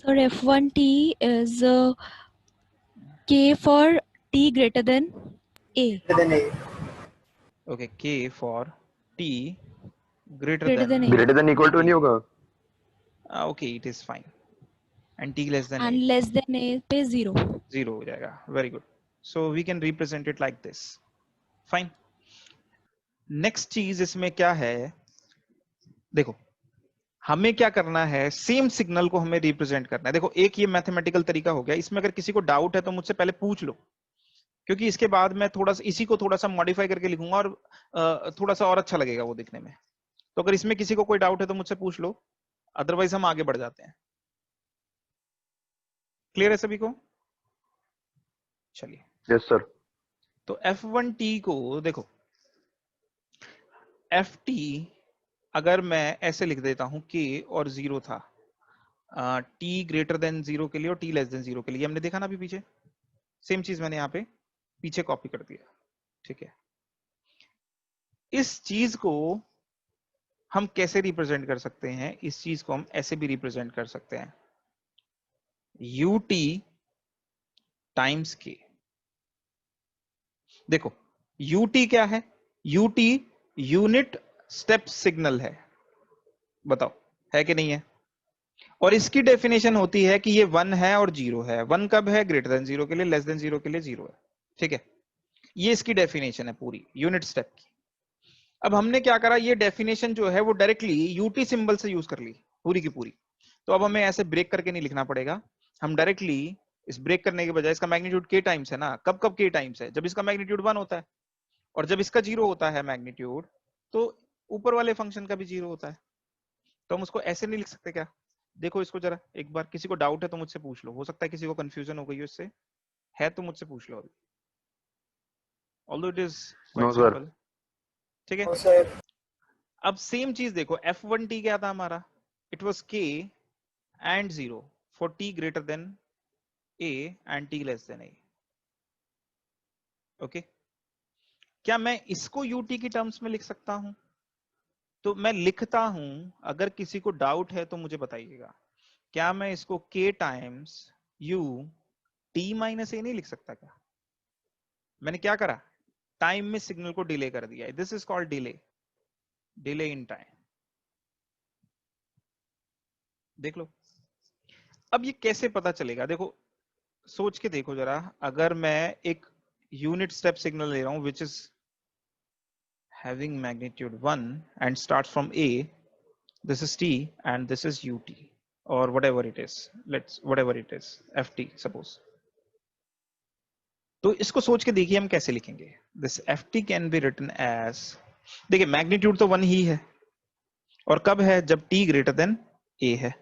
Sir, F1T is K for T greater than A. Then A. Okay, के for T greater Greater than than A. Greater than equal to नहीं होगा? Okay, it is fine, and T less than And less than A पे 0. 0 हो जाएगा। Very good, so we can represent it like this. Fine, next चीज इसमें क्या है, देखो हमें क्या करना है, सेम सिग्नल को हमें रिप्रेजेंट करना है। देखो एक ये मैथमेटिकल तरीका हो गया, इसमें अगर किसी को डाउट है तो मुझसे पहले पूछ लो, क्योंकि इसके बाद मैं थोड़ा सा इसी को थोड़ा सा मॉडिफाई करके लिखूंगा और थोड़ा सा और अच्छा लगेगा वो दिखने में। तो अगर इसमें किसी को कोई डाउट है तो मुझसे पूछ लो, अदरवाइज हम आगे बढ़ जाते हैं। क्लियर है सभी को? चलिए, यस सर। तो F1T को देखो, FT अगर मैं ऐसे लिख देता हूं, K और 0 था, T ग्रेटर देन 0 के लिए और T लेस देन 0 के लिए, हमने देखा ना अभी पीछे, सेम चीज मैंने यहाँ पे पीछे कॉपी कर दिया। ठीक है, इस चीज को हम कैसे रिप्रेजेंट कर सकते हैं? इस चीज को हम ऐसे भी रिप्रेजेंट कर सकते हैं, UT टाइम्स K। देखो UT क्या है? UT यूनिट स्टेप सिग्नल है, बताओ है कि नहीं है? और इसकी डेफिनेशन होती है कि ये 1 है और 0 है। 1 कब है? ग्रेटर देन 0 के लिए, लेस देन 0 के लिए 0 है। ठीक है, ये इसकी डेफिनेशन है पूरी यूनिट स्टेप की। अब हमने क्या करा, ये डेफिनेशन जो है वो डायरेक्टली यूटी सिंबल से यूज कर ली पूरी की पूरी। तो अब हमें ऐसे ब्रेक करके नहीं लिखना पड़ेगा, हम डायरेक्टली इस ब्रेक करने के बजाय इसका मैग्नीट्यूड k टाइम्स है ना। कब कब k टाइम्स है? जब इसका मैग्नीट्यूड 1 होता है, और जब इसका 0 होता है मैग्नीट्यूड, तो ऊपर वाले फंक्शन का भी 0 होता है। तो हम उसको ऐसे नहीं लिख सकते क्या? देखो इसको जरा एक बार, किसी को डाउट है तो मुझसे पूछ लो, हो सकता है किसी को कंफ्यूजन हो गई हो इससे, है तो मुझसे पूछ लो अभी, although it is quite simple. ठीक है, अब सेम चीज देखो, f1t क्या था हमारा? It was k and 0 for t greater than a and t less than a। Okay, क्या मैं इसको ut की टर्म्स में लिख सकता हूं? तो मैं लिखता हूं, अगर किसी को डाउट है तो मुझे बताइएगा। क्या मैं इसको k times u t minus a नहीं लिख सकता क्या? मैंने क्या करा? टाइम में सिग्नल को डिले कर दिया। This is called delay, delay in time. देख लो, अब ये कैसे पता चलेगा? देखो सोच के देखो जरा, अगर मैं एक यूनिट स्टेप सिग्नल ले रहा हूं विच is having magnitude 1 and starts from a, this is t and this is ut or whatever it is, whatever it is, ft suppose। तो इसको सोच के देखिए हम कैसे लिखेंगे। This ft can be written as, देखिए मैग्नीट्यूड तो 1 ही है, और कब है? जब t ग्रेटर देन a है,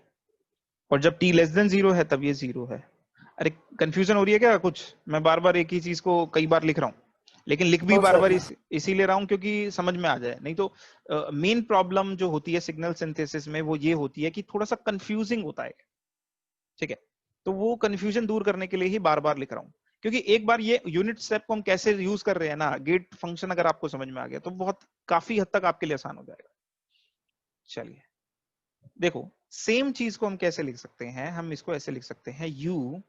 और जब t लेस देन 0 है तब ये 0 है। अरे कंफ्यूजन हो रही है क्या कुछ? मैं बार बार एक ही चीज को कई बार लिख रहा हूँ, लेकिन लिख भी बार बार इसीलिए रहा हूँ क्योंकि समझ में आ जाए। नहीं तो मेन प्रॉब्लम जो होती है सिग्नल सिंथेसिस में वो ये होती है कि थोड़ा सा कंफ्यूजिंग होता है। ठीक है, तो वो कंफ्यूजन दूर करने के लिए ही बार बार लिख रहा हूँ, क्योंकि एक बार ये यूनिट स्टेप को हम कैसे यूज कर रहे हैं ना, गेट फंक्शन अगर आपको समझ में आ गया तो बहुत काफी हद तक आपके लिए आसान हो जाएगा। चलिए देखो, सेम चीज को हम कैसे लिख सकते हैं? हम इसको ऐसे लिख सकते हैं u,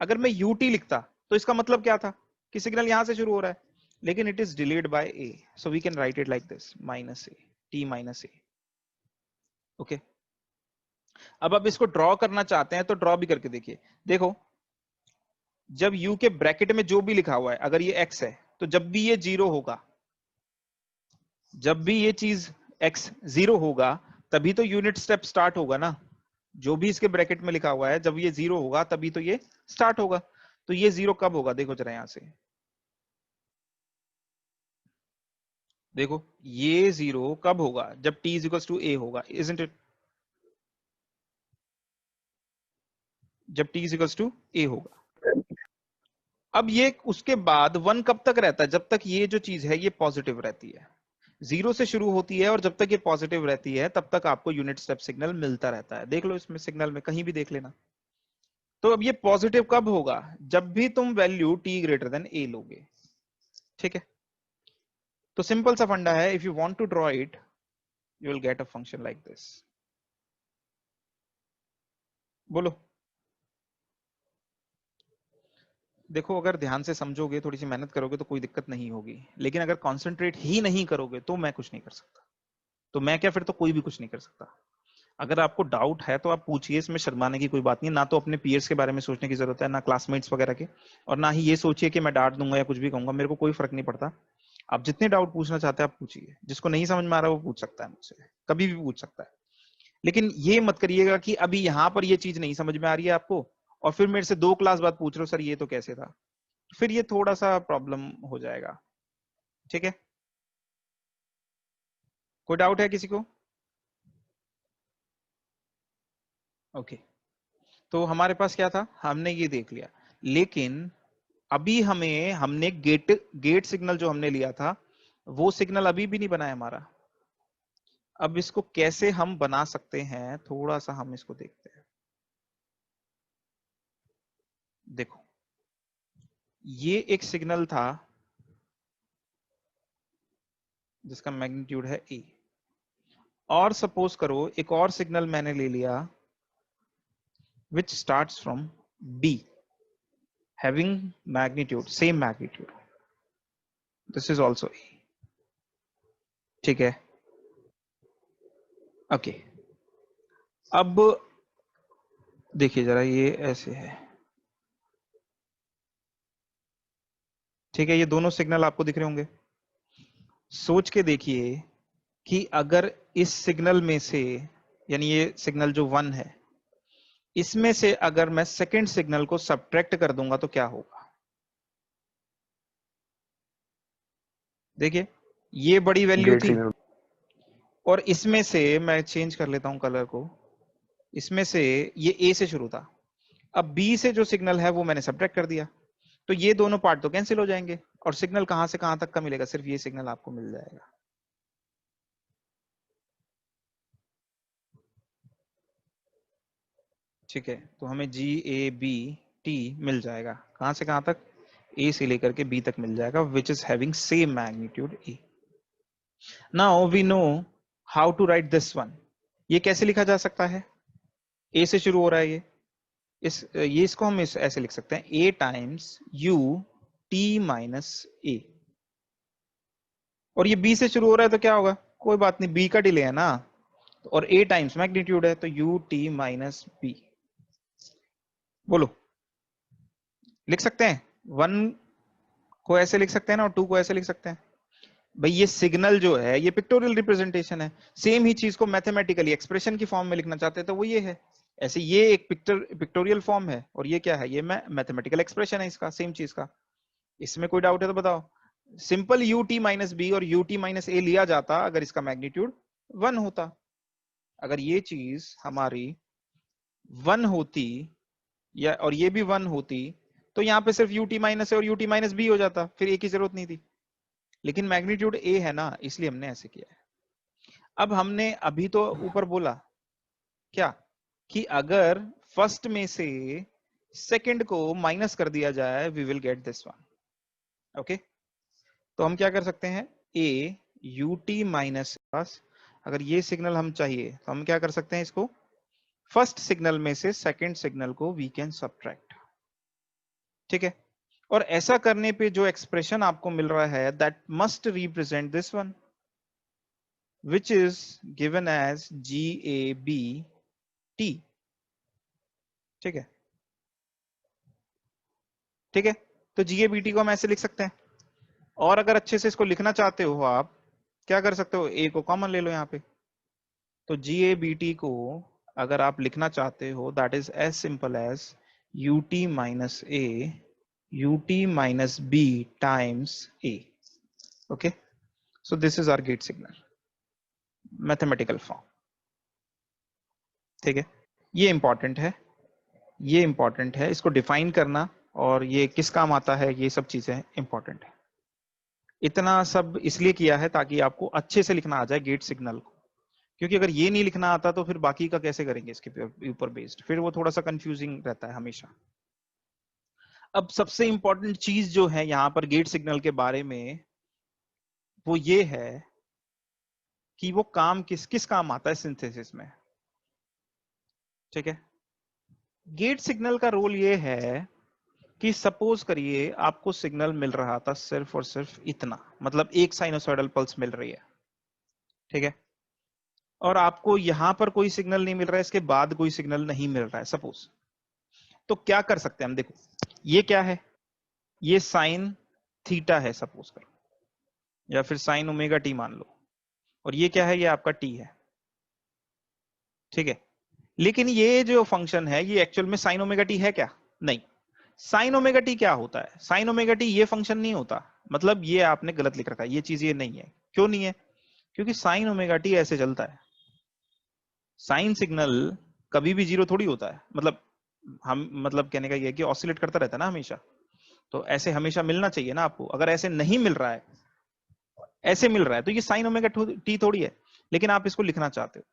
अगर मैं ut लिखता तो इसका मतलब क्या था कि सिग्नल यहां से शुरू हो रहा है, लेकिन it is delayed by a, so we can write it like this, minus a, t minus a। Okay, अब आप इसको ड्रॉ करना चाहते हैं तो ड्रॉ भी करके देखिए। देखो, जब u के ब्रैकेट में जो भी लिखा हुआ है, अगर ये x है तो जब भी ये 0 होगा, जब भी ये चीज x 0 होगा तभी तो यूनिट स्टेप स्टार्ट होगा ना। जो भी इसके ब्रैकेट में लिखा हुआ है, जब ये 0 होगा तभी तो ये स्टार्ट होगा। तो ये 0 कब होगा? देखो जरा यहां से, देखो ये 0 कब होगा? जब t इक्वल्स टू a होगा, इजंट इट? जब t इक्वल्स टू a होगा। अब ये उसके बाद 1 कब तक रहता है? जब तक ये जो चीज है ये पॉजिटिव रहती है। 0 से शुरू होती है और जब तक ये पॉजिटिव रहती है तब तक आपको यूनिट स्टेप सिग्नल मिलता रहता है। देख लो इसमें सिग्नल में कहीं भी देख लेना। तो अब ये पॉजिटिव कब होगा? जब भी तुम value t greater than a लोगे। ठीक है, तो सिंपल सा फंडा है, if you want to draw it you will get a function like this. बोलो, देखो अगर ध्यान से समझोगे, थोड़ी सी मेहनत करोगे तो कोई दिक्कत नहीं होगी, लेकिन अगर कॉन्सेंट्रेट ही नहीं करोगे तो मैं कुछ नहीं कर सकता। तो मैं क्या, फिर तो कोई भी कुछ नहीं कर सकता। अगर आपको डाउट है तो आप पूछिए, इसमें शर्माने की कोई बात नहीं है। ना तो अपने पीयर्स के बारे में सोचने की जरूरत है, ना क्लासमेट्स वगैरह के, और ना ही ये सोचिए कि मैं डांट दूंगा या कुछ भी कहूंगा। मेरे को कोई फर्क नहीं पड़ता। आप जितने डाउट पूछना चाहते हैं आप पूछिए। जिसको नहीं समझ में आ रहा वो पूछ सकता है मुझसे, कभी भी पूछ सकता है। लेकिन ये मत करिएगा कि अभी यहाँ पर ये चीज नहीं समझ में आ रही है आपको और फिर मेरे से 2 क्लास बाद पूछ रहे हो सर ये तो कैसे था। फिर ये थोड़ा सा प्रॉब्लम हो जाएगा। ठीक है, कोई डाउट है किसी को? ओके, तो हमारे पास क्या था, हमने ये देख लिया। लेकिन अभी हमने गेट सिग्नल जो हमने लिया था वो सिग्नल अभी भी नहीं बना है हमारा। अब इसको कैसे हम बना सकते हैं, थोड़ा सा हम इसको देखते हैं। देखो, ये एक सिग्नल था जिसका मैग्नीट्यूड है a, और सपोज करो एक और सिग्नल मैंने ले लिया which starts from b having magnitude, same magnitude, this is also a। ठीक है, ओके, अब देखिए जरा ये ऐसे है। ठीक है, ये दोनों सिग्नल आपको दिख रहे होंगे। सोच के देखिए कि अगर इस सिग्नल में से, यानी ये सिग्नल जो 1 है, इसमें से अगर मैं सेकंड सिग्नल को सब्ट्रैक्ट कर दूंगा तो क्या होगा? देखिए ये बड़ी वैल्यू गेट थी सिग्नल। और इसमें से मैं चेंज कर लेता हूं कलर को, इसमें से ये ए से शुरू था, अब बी से जो सिग्नल है वो मैंने सब्ट्रैक्ट कर दिया, तो ये दोनों पार्ट तो कैंसिल हो जाएंगे और सिग्नल कहां से कहां तक का मिलेगा? सिर्फ ये सिग्नल आपको मिल जाएगा। ठीक है, तो हमें जी ए बी टी मिल जाएगा, कहां से कहां तक? ए से लेकर के बी तक मिल जाएगा, which is having same magnitude a. Now we know how to write this one. ये कैसे लिखा जा सकता है? ए से शुरू हो रहा है ये इसको हम ऐसे लिख सकते हैं, ए टाइम्स यू टी माइनस ए, और ये बी से शुरू हो रहा है तो क्या होगा? कोई बात नहीं, बी का डिले है ना, और ए टाइम्स मैग्नीट्यूड है तो यू टी माइनस बी। बोलो, लिख सकते हैं? 1 को ऐसे लिख सकते हैं ना, और 2 को ऐसे लिख सकते हैं। भाई ये सिग्नल जो है ये पिक्टोरियल रिप्रेजेंटेशन है, सेम ही चीज को मैथमेटिकली एक्सप्रेशन की फॉर्म में लिखना चाहते हैं तो वो ये है। ऐसे ये एक पिक्टोरियल फॉर्म है और ये क्या है? ये मैथमेटिकल एक्सप्रेशन है इसका, सेम चीज का। इसमें कोई डाउट है तो बताओ। Simple u t minus b और यू टी माइनस ए लिया जाता अगर इसका मैग्नीट्यूड 1 होता। अगर ये चीज हमारी 1 होती या और ये भी 1 होती तो यहाँ पे सिर्फ यूटी माइनस ए और यूटी माइनस बी हो जाता, फिर ए की जरूरत नहीं थी। लेकिन मैग्नीट्यूड ए है ना, इसलिए हमने ऐसे किया है। अब हमने अभी तो ऊपर बोला क्या कि अगर फर्स्ट में से सेकंड को माइनस कर दिया जाए we will get this one. Okay, तो हम क्या कर सकते हैं? ए यू टी माइनस पास, अगर ये सिग्नल हम चाहिए तो हम क्या कर सकते हैं? इसको फर्स्ट सिग्नल में से सेकंड सिग्नल को वी कैन सब्ट्रैक्ट। ठीक है, और ऐसा करने पे जो एक्सप्रेशन आपको मिल रहा है that must represent this one which is given as g a b t. ठीक है, ठीक है, तो जी ए बी टी को हम ऐसे लिख सकते हैं। और अगर अच्छे से इसको लिखना चाहते हो आप क्या कर सकते हो? ए को कॉमन ले लो यहाँ पे, तो जी ए बी टी को अगर आप लिखना चाहते हो that is as simple as u t minus a ut minus b times a. Okay, so this is our gate signal mathematical form. ठीक है, ये इंपॉर्टेंट है, ये इंपॉर्टेंट है, इसको डिफाइन करना और ये किस काम आता है, ये सब चीजें इंपॉर्टेंट है। इतना सब इसलिए किया है ताकि आपको अच्छे से लिखना आ जाए गेट सिग्नल को, क्योंकि अगर ये नहीं लिखना आता तो फिर बाकी का कैसे करेंगे इसके ऊपर बेस्ड, फिर वो थोड़ा सा कंफ्यूजिंग रहता है हमेशा। अब सबसे इंपॉर्टेंट चीज जो है यहां पर गेट सिग्नल के बारे में वो ये है कि वो काम किस किस काम आता है सिंथेसिस में। ठीक है, गेट सिग्नल का रोल ये है कि सपोज करिए आपको सिग्नल मिल रहा था सिर्फ और सिर्फ इतना, मतलब एक साइनोसॉइडल पल्स मिल रही है। ठीक है, और आपको यहां पर कोई सिग्नल नहीं मिल रहा है, इसके बाद कोई सिग्नल नहीं मिल रहा है सपोज, तो क्या कर सकते हैं हम? देखो ये क्या है? ये साइन थीटा है सपोज करो, या फिर साइन ओमेगा टी मान लो, और ये क्या है? ये आपका टी है। ठीक है, लेकिन ये जो फंक्शन है ये एक्चुअल में साइन ओमेगा टी है क्या? नहीं। साइन ओमेगा टी क्या होता है? साइन ओमेगा टी ये फंक्शन नहीं होता, मतलब ये आपने गलत लिख रखा है, ये चीज ये नहीं है। क्यों नहीं है? क्योंकि साइन ओमेगा टी ऐसे चलता है, साइन सिग्नल कभी भी जीरो थोड़ी होता है, मतलब कहने का ये है कि ऑसिलेट करता रहता है ना हमेशा, तो ऐसे हमेशा मिलना चाहिए ना आपको। अगर ऐसे नहीं मिल रहा है, ऐसे मिल रहा है, तो ये साइन ओमेगा टी थोड़ी है, लेकिन आप इसको लिखना चाहते हो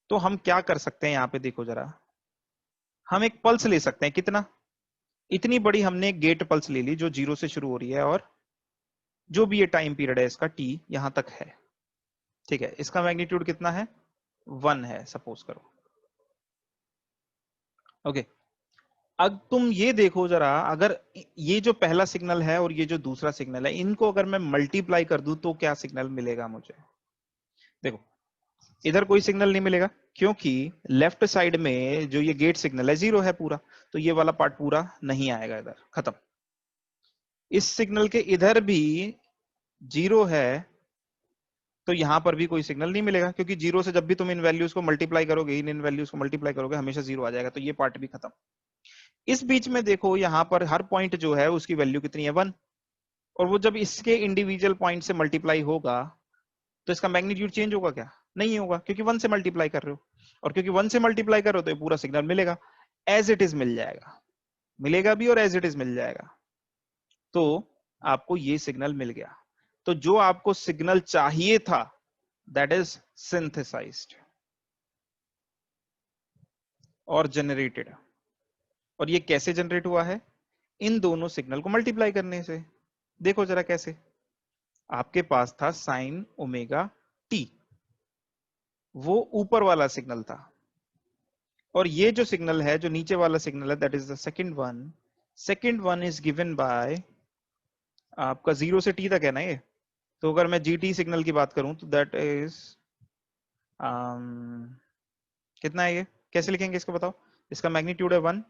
तो हम क्या कर सकते हैं? यहाँ पे देखो जरा, हम एक पल्स ले सकते हैं। कितना? इतनी बड़ी हमने एक गेट पल्स ले ली जो 0 से शुरू हो रही है और जो भी ये टाइम पीरियड है इसका t यहां तक है। ठीक है, इसका मैग्नीट्यूड कितना है? 1 है सपोज करो। ओके, अब तुम ये देखो जरा, अगर ये जो पहला सिग्नल है और ये जो दूसरा सिग्नल है, इनको अगर मैं मल्टीप्लाई कर दूं तो क्या सिग्नल मिलेगा मुझे? देखो इधर कोई सिग्नल नहीं मिलेगा क्योंकि लेफ्ट साइड में जो ये गेट सिग्नल है 0 है पूरा, तो ये वाला पार्ट पूरा नहीं आएगा, इधर खत्म। इस सिग्नल के इधर भी 0 है तो यहाँ पर भी कोई सिग्नल नहीं मिलेगा, क्योंकि जीरो से जब भी तुम इन वैल्यूज को मल्टीप्लाई करोगे, इन वैल्यूज को मल्टीप्लाई करोगे, हमेशा जीरो आ जाएगा, तो ये पार्ट भी खत्म। इस बीच में देखो यहाँ पर हर पॉइंट जो है उसकी वैल्यू कितनी है, 1, और वो जब इसके इंडिविजुअल पॉइंट से मल्टीप्लाई होगा तो इसका मैग्नीट्यूड चेंज होगा क्या? नहीं होगा, क्योंकि 1 से मल्टीप्लाई कर रहे हो, और क्योंकि 1 से मल्टीप्लाई कर रहे हो तो ये पूरा सिग्नल मिलेगा, एज इट इज मिल जाएगा, मिलेगा भी और एज इट इज मिल जाएगा। तो आपको ये सिग्नल मिल गया। तो जो आपको सिग्नल चाहिए था दैट इज सिंथेसाइज्ड और जनरेटेड। और ये कैसे जनरेट हुआ है? इन दोनों सिग्नल को मल्टीप्लाई करने से। देखो जरा कैसे। आपके पास था साइन ओमेगा टी, वो ऊपर वाला सिग्नल था, और ये जो सिग्नल है, जो नीचे वाला सिग्नल है, that is the second one is given by आपका 0 से t तक है ना ये। तो अगर मैं gt सिग्नल की बात करूं तो दैट इज कितना है ये, कैसे लिखेंगे इसको बताओ? इसका मैग्नीट्यूड है 1,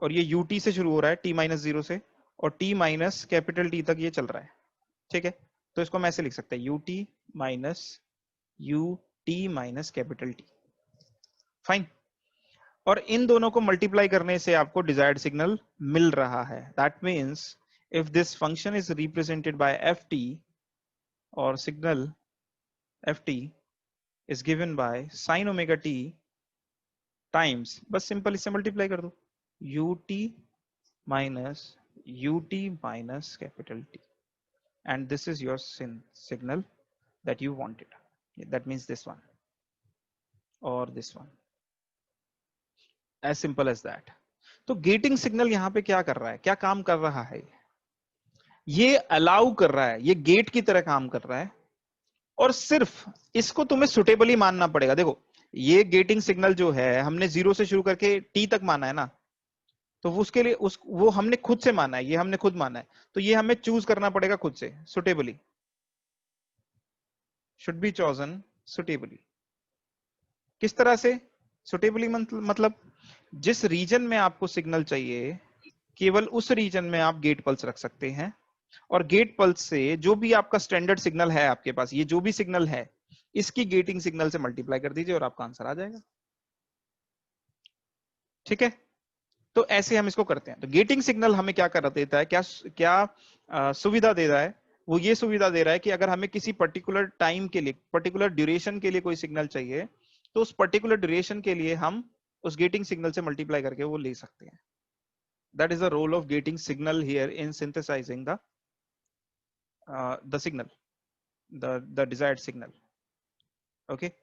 और ये ut से शुरू हो रहा है, t माइनस 0 से, और t माइनस कैपिटल T तक ये चल रहा है, ठीक है? तो इसको मैं ऐसे लिख सकता है ut minus capital T, fine. और इन दोनों को मल्टीप्लाई करने से आपको डिजायर्ड सिग्नल मिल रहा है। That means if this function is represented by ft, और signal ft is given by sin omega t times, बस सिंपल इससे मल्टीप्लाई कर दो, ut minus capital T, and this is your signal that you wanted. That means this one or this one, as simple as that. तो getting signal यहाँ पे क्या कर रहा है, क्या काम कर रहा है? ये अलाउ कर रहा है, ये गेट की तरह काम कर रहा है, और सिर्फ इसको तुम्हें सुटेबली मानना पड़ेगा। देखो ये गेटिंग सिग्नल जो है हमने 0 से शुरू करके t तक माना है ना, तो उसके लिए वो हमने खुद से माना है, ये हमने खुद माना है, तो ये हमें चूज करना पड़ेगा खुद से, suitably, should be chosen suitably. किस तरह से सुटेबली? मतलब जिस रीजन में आपको सिग्नल चाहिए, केवल उस रीजन में आप गेट पल्स रख सकते हैं, और गेट पल्स से जो भी आपका स्टैंडर्ड सिग्नल है आपके पास, ये जो भी सिग्नल है, इसकी गेटिंग सिग्नल से मल्टीप्लाई कर दीजिए और आपका आंसर आ जाएगा, ठीक है? तो ऐसे हम इसको करते हैं। तो गेटिंग सिग्नल हमें क्या कर देता है, क्या सुविधा दे रहा है? वो ये सुविधा दे रहा है कि अगर हमें किसी पर्टिकुलर टाइम के लिए, पर्टिकुलर ड्यूरेशन के लिए कोई सिग्नल चाहिए, तो उस पर्टिकुलर ड्यूरेशन के लिए हम उस गेटिंग सिग्नल से मल्टीप्लाई करके वो ले सकते हैं। That is the role of gating signal here in synthesizing the signal, the desired signal. Okay.